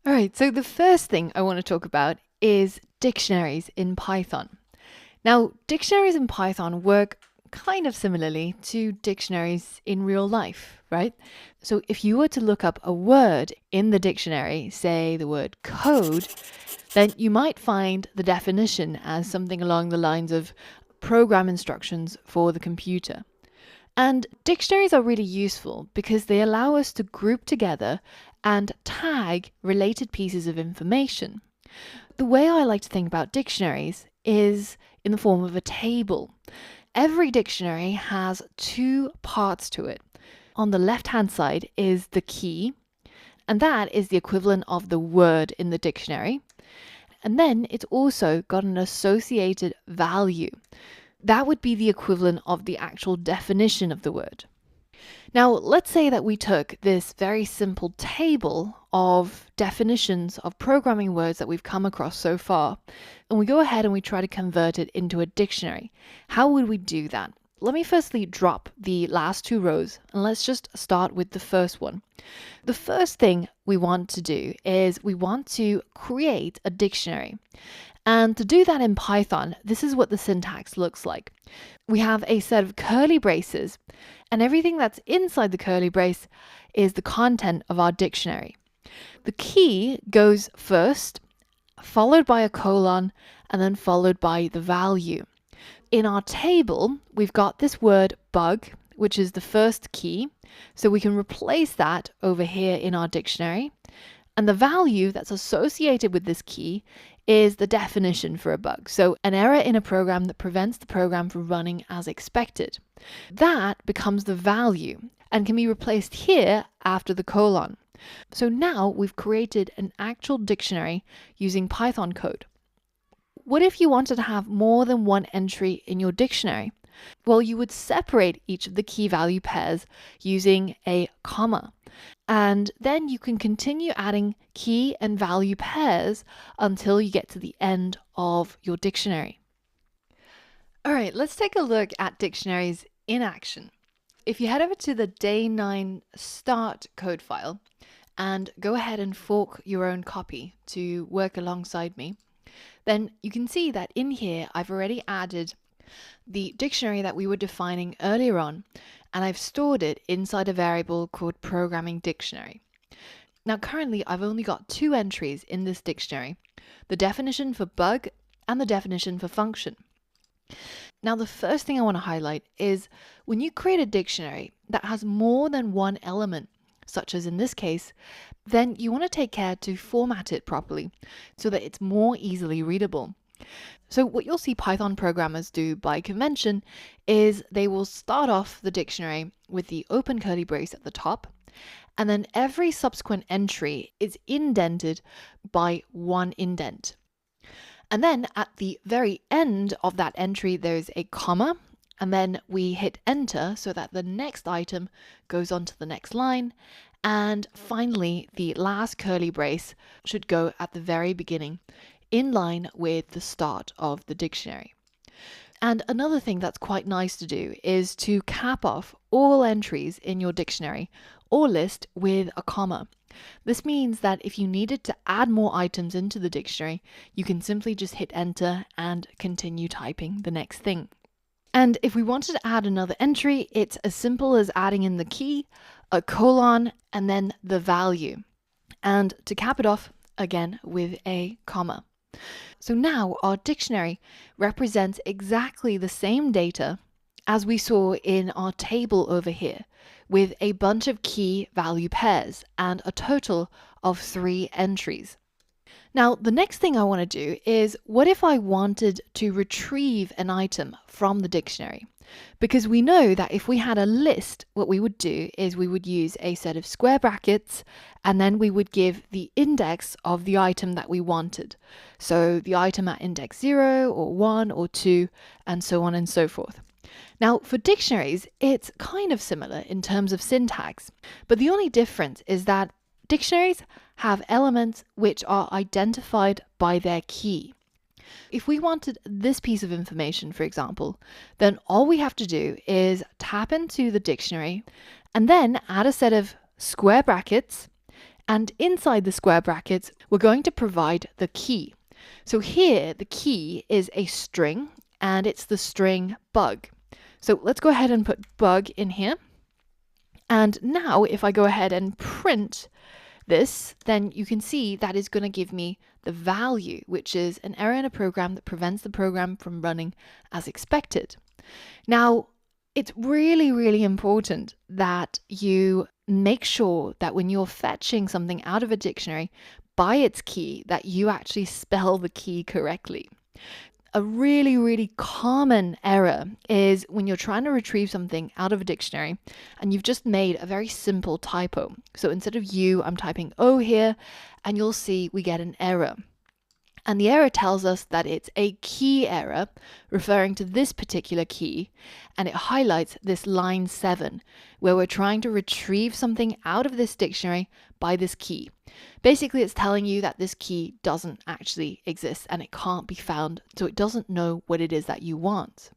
All right, so the first thing I want to talk about is dictionaries in Python. Now, dictionaries in Python work kind of similarly to dictionaries in real life, right? So if you were to look up a word in the dictionary, say the word code, then you might find the definition as something along the lines of program instructions for the computer. And dictionaries are really useful because they allow us to group together and tag related pieces of information. The way I like to think about dictionaries is in the form of a table. Every dictionary has two parts to it. On the left-hand side is the key, and that is the equivalent of the word in the dictionary. And then it's also got an associated value. That would be the equivalent of the actual definition of the word. Now, let's say that we took this very simple table of definitions of programming words that we've come across so far, and we go ahead and we try to convert it into a dictionary. How would we do that? Let me firstly drop the last two rows, and let's just start with the first one. The first thing we want to do is we want to create a dictionary. And to do that in Python, this is what the syntax looks like. We have a set of curly braces, and everything that's inside the curly brace is the content of our dictionary. The key goes first, followed by a colon, and then followed by the value. In our table, we've got this word bug, which is the first key, so we can replace that over here in our dictionary. And the value that's associated with this key is the definition for a bug. So an error in a program that prevents the program from running as expected. That becomes the value and can be replaced here after the colon. So now we've created an actual dictionary using Python code. What if you wanted to have more than one entry in your dictionary? Well, you would separate each of the key value pairs using a comma. And then you can continue adding key and value pairs until you get to the end of your dictionary. All right, let's take a look at dictionaries in action. If you head over to the day 9 start code file and go ahead and fork your own copy to work alongside me, then you can see that in here I've already added the dictionary that we were defining earlier on, and I've stored it inside a variable called programming dictionary. Now currently I've only got two entries in this dictionary, the definition for bug and the definition for function. Now the first thing I want to highlight is when you create a dictionary that has more than one element, such as in this case, then you want to take care to format it properly so that it's more easily readable. So what you'll see Python programmers do by convention is they will start off the dictionary with the open curly brace at the top, and then every subsequent entry is indented by one indent. And then at the very end of that entry, there's a comma, and then we hit enter so that the next item goes on to the next line. And finally, the last curly brace should go at the very beginning, in line with the start of the dictionary. And another thing that's quite nice to do is to cap off all entries in your dictionary or list with a comma. This means that if you needed to add more items into the dictionary, you can simply just hit enter and continue typing the next thing. And if we wanted to add another entry, it's as simple as adding in the key, a colon, and then the value. And to cap it off, again with a comma. So now our dictionary represents exactly the same data as we saw in our table over here, with a bunch of key value pairs and a total of 3 entries. Now, the next thing I want to do is, what if I wanted to retrieve an item from the dictionary? Because we know that if we had a list, what we would do is we would use a set of square brackets, and then we would give the index of the item that we wanted. So the item at index 0 or 1 or 2, and so on and so forth. Now, for dictionaries, it's kind of similar in terms of syntax, but the only difference is that dictionaries have elements which are identified by their key. If we wanted this piece of information, for example, then all we have to do is tap into the dictionary and then add a set of square brackets And inside the square brackets, we're going to provide the key. So here, the key is a string, and it's the string bug. So let's go ahead and put bug in here. And now if I go ahead and print this, then you can see that is going to give me the value, which is an error in a program that prevents the program from running as expected. Now, it's really, really important that you make sure that when you're fetching something out of a dictionary by its key, that you actually spell the key correctly. A really, really common error is when you're trying to retrieve something out of a dictionary and you've just made a very simple typo. So instead of U, I'm typing O here, and you'll see we get an error. And the error tells us that it's a key error referring to this particular key, and it highlights this line 7 where we're trying to retrieve something out of this dictionary by this key. Basically, it's telling you that this key doesn't actually exist and it can't be found, so it doesn't know what it is that you want.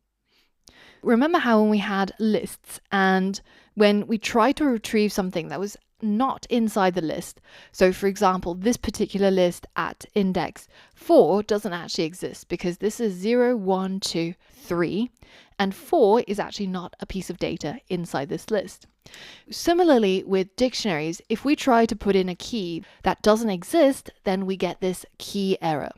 Remember how when we had lists and when we tried to retrieve something that was not inside the list. So for example, this particular list at index 4 doesn't actually exist because this is 0, 1, 2, 3, and 4 is actually not a piece of data inside this list. Similarly with dictionaries, if we try to put in a key that doesn't exist, then we get this key error.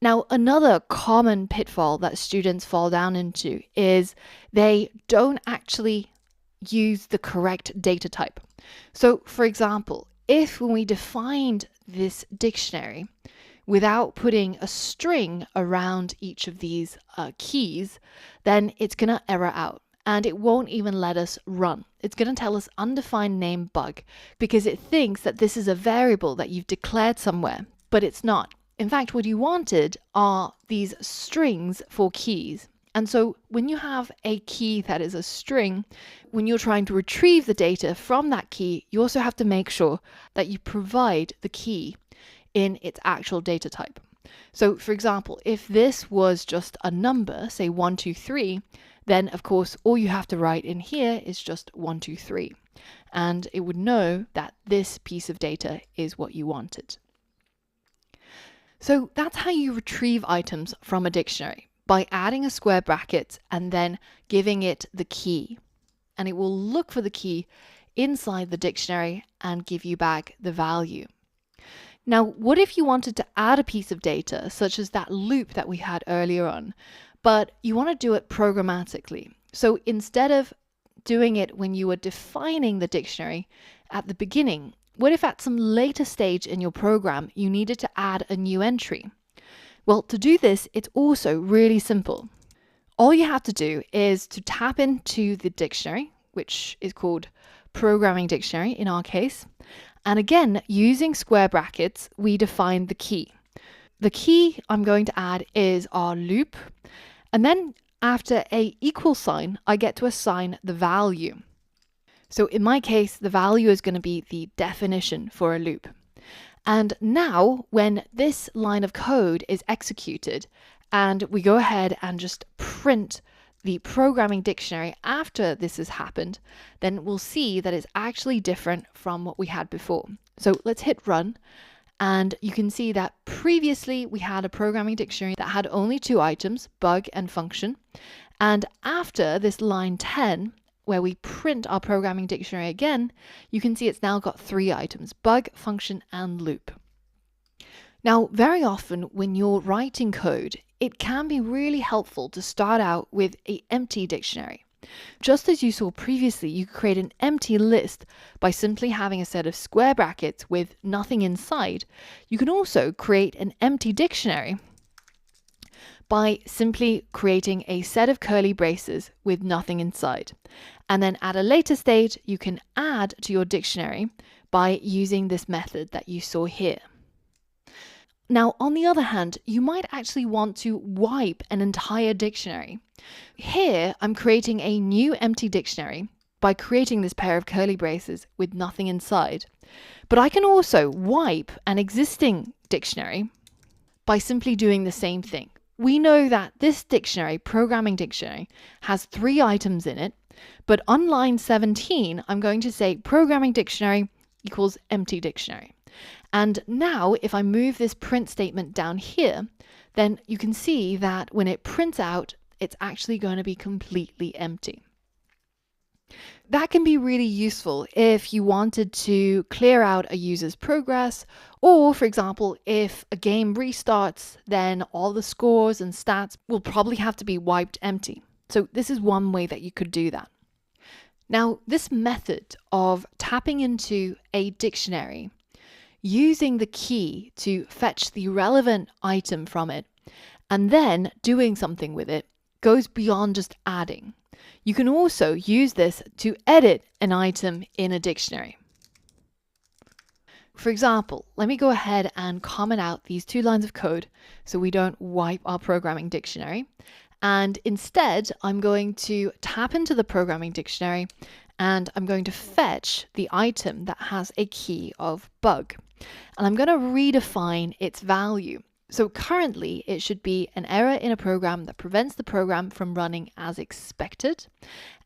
Now, another common pitfall that students fall down into is they don't actually use the correct data type. So, for example, if when we defined this dictionary without putting a string around each of these keys, then it's going to error out and it won't even let us run. It's going to tell us undefined name bug because it thinks that this is a variable that you've declared somewhere, but it's not. In fact, what you wanted are these strings for keys. And so when you have a key that is a string, when you're trying to retrieve the data from that key, you also have to make sure that you provide the key in its actual data type. So for example, if this was just a number, say 1, 2, 3, then of course all you have to write in here is just 1, 2, 3. And it would know that this piece of data is what you wanted. So that's how you retrieve items from a dictionary, by adding a square bracket and then giving it the key. And it will look for the key inside the dictionary and give you back the value. Now, what if you wanted to add a piece of data, such as that loop that we had earlier on, but you want to do it programmatically? So instead of doing it when you were defining the dictionary at the beginning, what if at some later stage in your program you needed to add a new entry? Well, to do this, it's also really simple. All you have to do is to tap into the dictionary, which is called Programming Dictionary in our case. And again, using square brackets, we define the key. The key I'm going to add is our loop. And then after a equal sign, I get to assign the value. So in my case, the value is going to be the definition for a loop. And now when this line of code is executed and we go ahead and just print the programming dictionary after this has happened, then we'll see that it's actually different from what we had before. So let's hit run. And you can see that previously we had a programming dictionary that had only 2 items, bug and function. And after this line 10, where we print our programming dictionary again, you can see it's now got 3 items, bug, function, and loop. Now, very often when you're writing code, it can be really helpful to start out with an empty dictionary. Just as you saw previously, you could create an empty list by simply having a set of square brackets with nothing inside. You can also create an empty dictionary by simply creating a set of curly braces with nothing inside. And then at a later stage, you can add to your dictionary by using this method that you saw here. Now, on the other hand, you might actually want to wipe an entire dictionary. Here, I'm creating a new empty dictionary by creating this pair of curly braces with nothing inside. But I can also wipe an existing dictionary by simply doing the same thing. We know that this dictionary, programming dictionary, has 3 items in it, but on line 17, I'm going to say programming dictionary equals empty dictionary. And now if I move this print statement down here, then you can see that when it prints out, it's actually going to be completely empty. That can be really useful if you wanted to clear out a user's progress, or for example, if a game restarts, then all the scores and stats will probably have to be wiped empty. So this is one way that you could do that. Now, this method of tapping into a dictionary, using the key to fetch the relevant item from it, and then doing something with it, goes beyond just adding. You can also use this to edit an item in a dictionary. For example, let me go ahead and comment out these 2 lines of code so we don't wipe our programming dictionary. And instead, I'm going to tap into the programming dictionary and I'm going to fetch the item that has a key of bug. And I'm going to redefine its value. So currently it should be an error in a program that prevents the program from running as expected.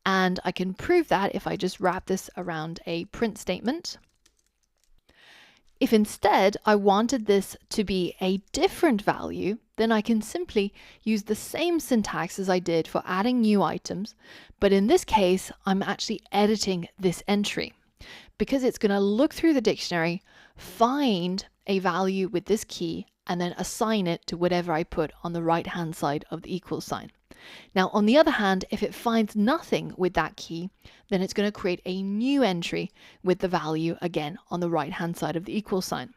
And I can prove that if I just wrap this around a print statement. If instead I wanted this to be a different value, then I can simply use the same syntax as I did for adding new items, but in this case, I'm actually editing this entry because it's going to look through the dictionary, find a value with this key, and then assign it to whatever I put on the right-hand side of the equal sign. Now, on the other hand, if it finds nothing with that key, then it's going to create a new entry with the value again on the right-hand side of the equal sign.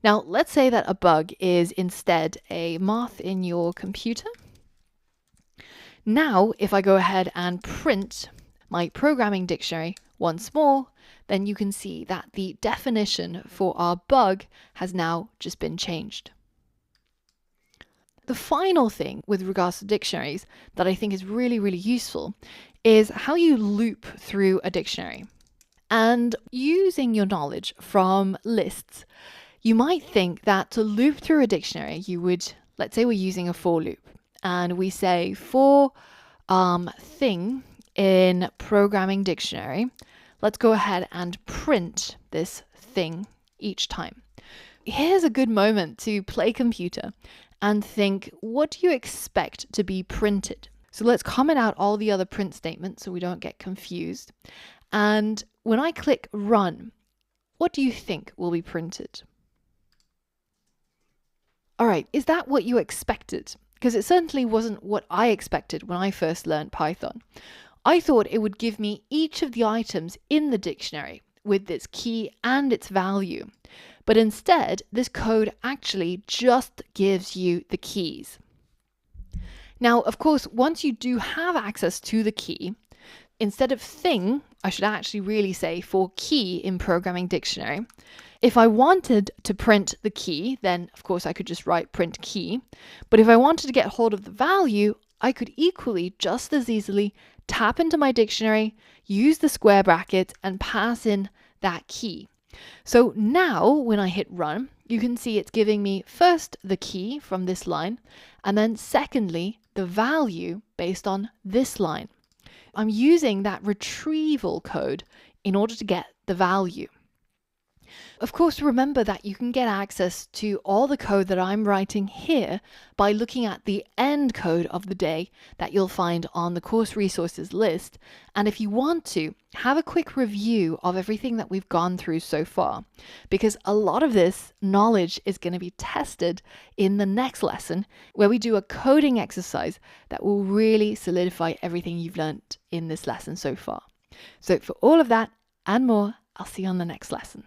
Now, let's say that a bug is instead a moth in your computer. Now, if I go ahead and print my programming dictionary once more, then you can see that the definition for our bug has now just been changed. The final thing with regards to dictionaries that I think is really, really useful is how you loop through a dictionary. And using your knowledge from lists, you might think that to loop through a dictionary, you would, let's say we're using a for loop, and we say for thing in programming dictionary, let's go ahead and print this thing each time. Here's a good moment to play computer and think, what do you expect to be printed? So let's comment out all the other print statements so we don't get confused. And when I click run, what do you think will be printed? All right, is that what you expected? Because it certainly wasn't what I expected when I first learned Python. I thought it would give me each of the items in the dictionary with its key and its value. But instead, this code actually just gives you the keys. Now, of course, once you do have access to the key, instead of thing, I should actually really say for key in programming dictionary. If I wanted to print the key, then of course I could just write print key. But if I wanted to get hold of the value, I could equally just as easily tap into my dictionary, use the square brackets, and pass in that key. So now when I hit run, you can see it's giving me first the key from this line, and then secondly, the value based on this line. I'm using that retrieval code in order to get the value. Of course, remember that you can get access to all the code that I'm writing here by looking at the end code of the day that you'll find on the course resources list. And if you want to, have a quick review of everything that we've gone through so far, because a lot of this knowledge is going to be tested in the next lesson, where we do a coding exercise that will really solidify everything you've learned in this lesson so far. So for all of that and more, I'll see you on the next lesson.